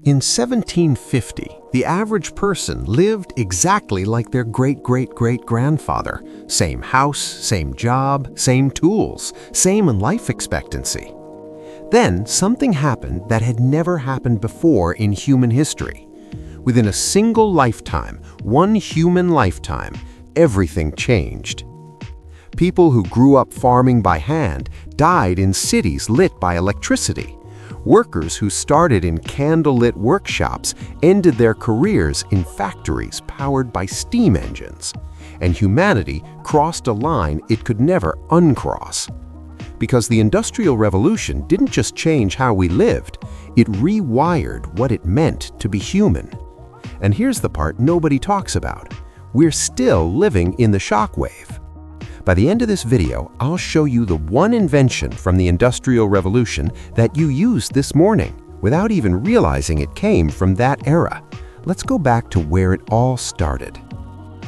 In 1750, the average person lived exactly like their great-great-great-grandfather. Same house, same job, same tools, same life expectancy. Then something happened that had never happened before in human history. Within a single lifetime, one human lifetime, everything changed. People who grew up farming by hand died in cities lit by electricity. Workers who started in candlelit workshops ended their careers in factories powered by steam engines. And humanity crossed a line it could never uncross. Because the Industrial Revolution didn't just change how we lived, it rewired what it meant to be human. And here's the part nobody talks about. We're still living in the shockwave. By the end of this video, I'll show you the one invention from the Industrial Revolution that you used this morning without even realizing it came from that era. Let's go back to where it all started.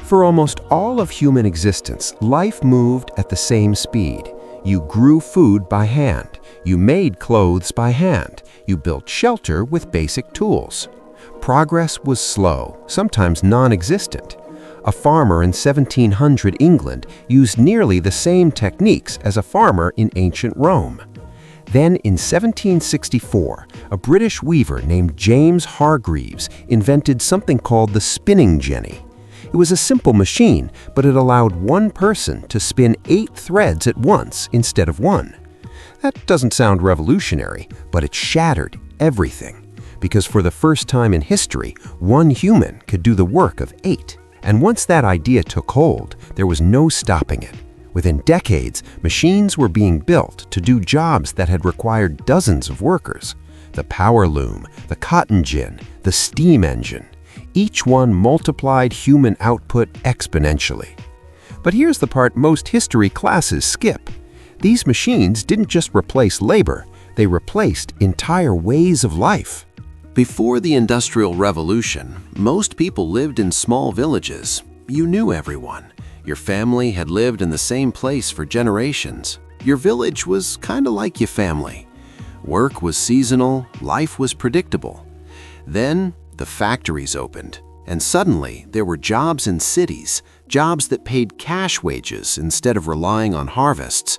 For almost all of human existence, life moved at the same speed. You grew food by hand. You made clothes by hand. You built shelter with basic tools. Progress was slow, sometimes non-existent. A farmer in 1700 England used nearly the same techniques as a farmer in ancient Rome. Then in 1764, a British weaver named James Hargreaves invented something called the spinning jenny. It was a simple machine, but it allowed one person to spin 8 threads at once instead of one. That doesn't sound revolutionary, but it shattered everything. Because for the first time in history, one human could do the work of 8. And once that idea took hold, there was no stopping it. Within decades, machines were being built to do jobs that had required dozens of workers. The power loom, the cotton gin, the steam engine. Each one multiplied human output exponentially. But here's the part most history classes skip. These machines didn't just replace labor, they replaced entire ways of life. Before the Industrial Revolution, most people lived in small villages. You knew everyone. Your family had lived in the same place for generations. Your village was kind of like your family. Work was seasonal, life was predictable. Then the factories opened, and suddenly there were jobs in cities, jobs that paid cash wages instead of relying on harvests.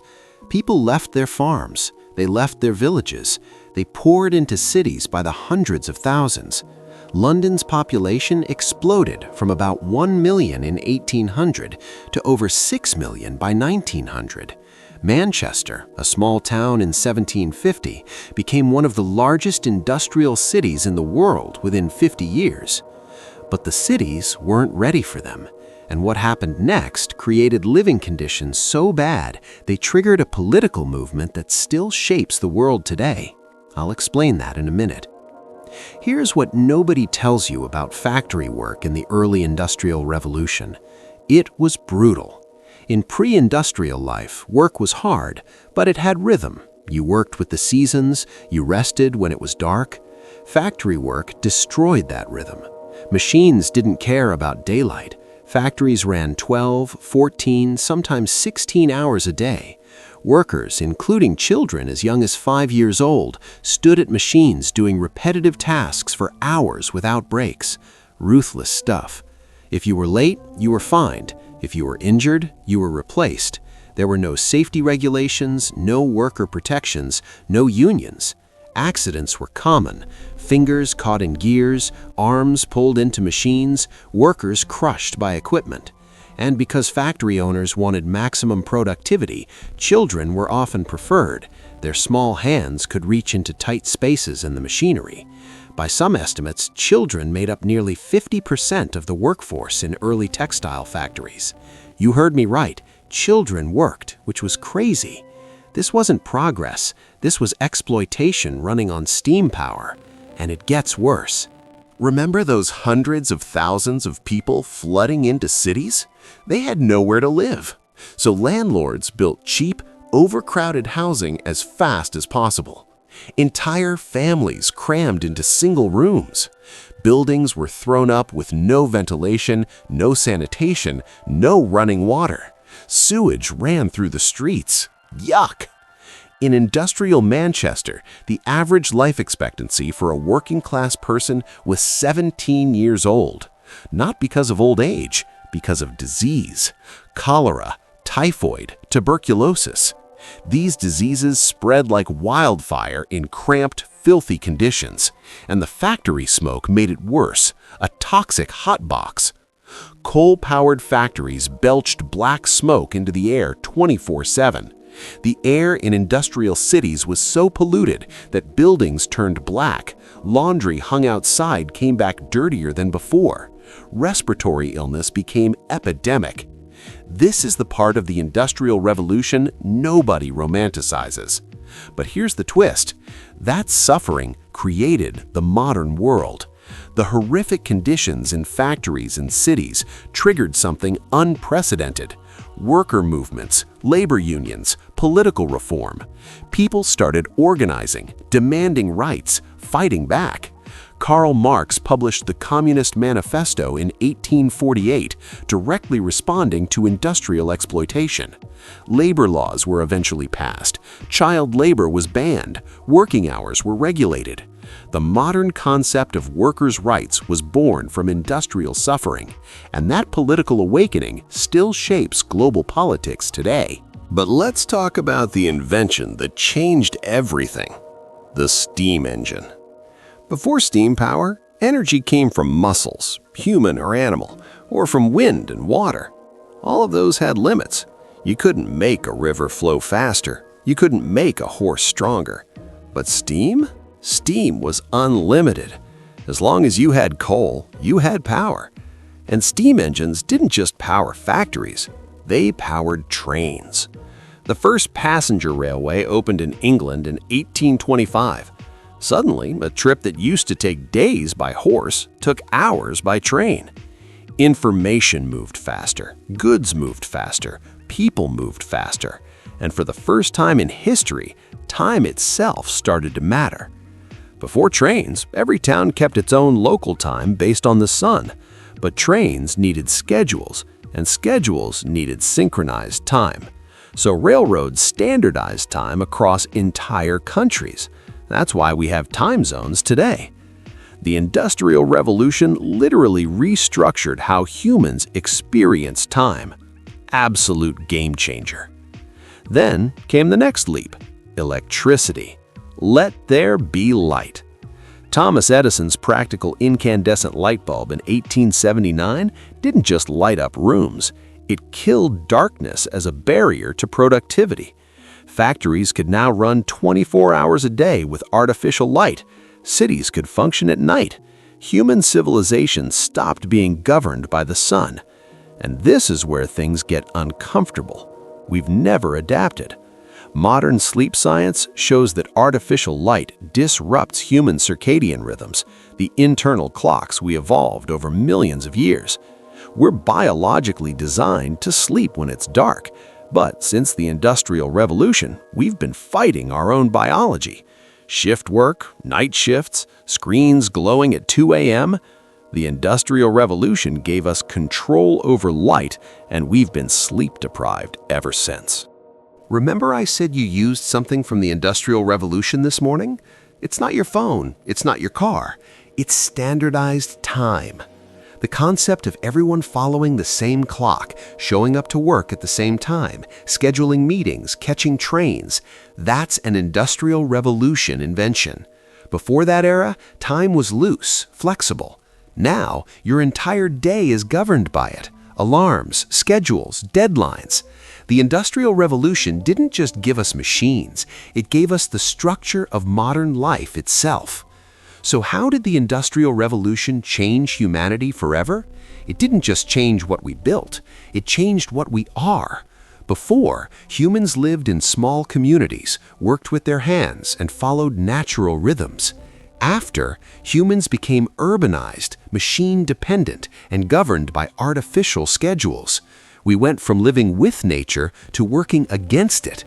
People left their farms, they left their villages. They poured into cities by the hundreds of thousands. London's population exploded from about 1 million in 1800 to over 6 million by 1900. Manchester, a small town in 1750, became one of the largest industrial cities in the world within 50 years. But the cities weren't ready for them. And what happened next created living conditions so bad they triggered a political movement that still shapes the world today. I'll explain that in a minute. Here's what nobody tells you about factory work in the early Industrial Revolution. It was brutal. In pre-industrial life, work was hard, but it had rhythm. You worked with the seasons, you rested when it was dark. Factory work destroyed that rhythm. Machines didn't care about daylight. Factories ran 12, 14, sometimes 16 hours a day. Workers, including children as young as 5 years old, stood at machines doing repetitive tasks for hours without breaks. Ruthless stuff. If you were late, you were fined. If you were injured, you were replaced. There were no safety regulations, no worker protections, no unions. Accidents were common. Fingers caught in gears, arms pulled into machines, workers crushed by equipment. And because factory owners wanted maximum productivity, children were often preferred. Their small hands could reach into tight spaces in the machinery. By some estimates, children made up nearly 50% of the workforce in early textile factories. You heard me right, children worked, which was crazy. This wasn't progress, this was exploitation running on steam power. And it gets worse. Remember those hundreds of thousands of people flooding into cities? They had nowhere to live. So landlords built cheap, overcrowded housing as fast as possible. Entire families crammed into single rooms. Buildings were thrown up with no ventilation, no sanitation, no running water. Sewage ran through the streets. Yuck! In industrial Manchester, the average life expectancy for a working-class person was 17 years old. Not because of old age, because of disease, cholera, typhoid, tuberculosis. These diseases spread like wildfire in cramped, filthy conditions, and the factory smoke made it worse, a toxic hotbox. Coal-powered factories belched black smoke into the air 24/7. The air in industrial cities was so polluted that buildings turned black, laundry hung outside came back dirtier than before, respiratory illness became epidemic. This is the part of the Industrial Revolution nobody romanticizes. But here's the twist. That suffering created the modern world. The horrific conditions in factories and cities triggered something unprecedented. Worker movements, labor unions, political reform. People started organizing, demanding rights, fighting back. Karl Marx published the Communist Manifesto in 1848, directly responding to industrial exploitation. Labor laws were eventually passed, child labor was banned, working hours were regulated. The modern concept of workers' rights was born from industrial suffering, and that political awakening still shapes global politics today. But let's talk about the invention that changed everything: the steam engine. Before steam power, energy came from muscles, human or animal, or from wind and water. All of those had limits. You couldn't make a river flow faster. You couldn't make a horse stronger. But steam? Steam was unlimited. As long as you had coal, you had power. And steam engines didn't just power factories, they powered trains. The first passenger railway opened in England in 1825. Suddenly, a trip that used to take days by horse took hours by train. Information moved faster, goods moved faster, people moved faster, and for the first time in history, time itself started to matter. Before trains, every town kept its own local time based on the sun, but trains needed schedules, and schedules needed synchronized time. So railroads standardized time across entire countries. That's why we have time zones today. The Industrial Revolution literally restructured how humans experience time. Absolute game changer. Then came the next leap: electricity. Let there be light. Thomas Edison's practical incandescent light bulb in 1879 didn't just light up rooms, it killed darkness as a barrier to productivity. Factories could now run 24 hours a day with artificial light. Cities could function at night. Human civilization stopped being governed by the sun. And this is where things get uncomfortable. We've never adapted. Modern sleep science shows that artificial light disrupts human circadian rhythms, the internal clocks we evolved over millions of years. We're biologically designed to sleep when it's dark. But since the Industrial Revolution, we've been fighting our own biology. Shift work, night shifts, screens glowing at 2 a.m. The Industrial Revolution gave us control over light, and we've been sleep-deprived ever since. Remember I said you used something from the Industrial Revolution this morning? It's not your phone, it's not your car. It's standardized time. The concept of everyone following the same clock, showing up to work at the same time, scheduling meetings, catching trains, that's an Industrial Revolution invention. Before that era, time was loose, flexible. Now, your entire day is governed by it. Alarms, schedules, deadlines. The Industrial Revolution didn't just give us machines, it gave us the structure of modern life itself. So how did the Industrial Revolution change humanity forever? It didn't just change what we built, it changed what we are. Before, humans lived in small communities, worked with their hands, and followed natural rhythms. After, humans became urbanized, machine-dependent, and governed by artificial schedules. We went from living with nature to working against it.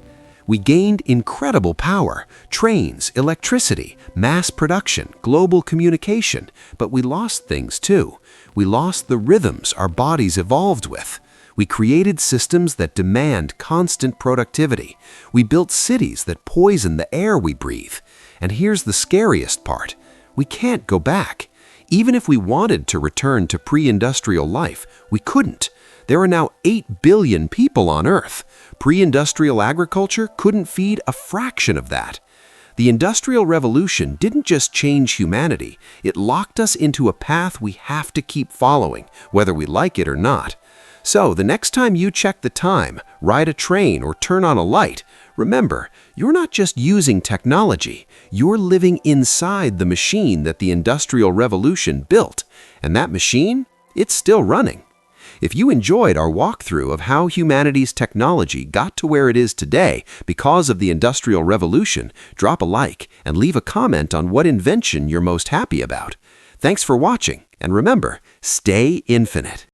We gained incredible power, trains, electricity, mass production, global communication, but we lost things too. We lost the rhythms our bodies evolved with. We created systems that demand constant productivity. We built cities that poison the air we breathe. And here's the scariest part. We can't go back. Even if we wanted to return to pre-industrial life, we couldn't. There are now 8 billion people on Earth. Pre-industrial agriculture couldn't feed a fraction of that. The Industrial Revolution didn't just change humanity, it locked us into a path we have to keep following, whether we like it or not. So, the next time you check the time, ride a train, or turn on a light, remember, you're not just using technology, you're living inside the machine that the Industrial Revolution built. And that machine, it's still running. If you enjoyed our walkthrough of how humanity's technology got to where it is today because of the Industrial Revolution, drop a like and leave a comment on what invention you're most happy about. Thanks for watching, and remember, stay infinite.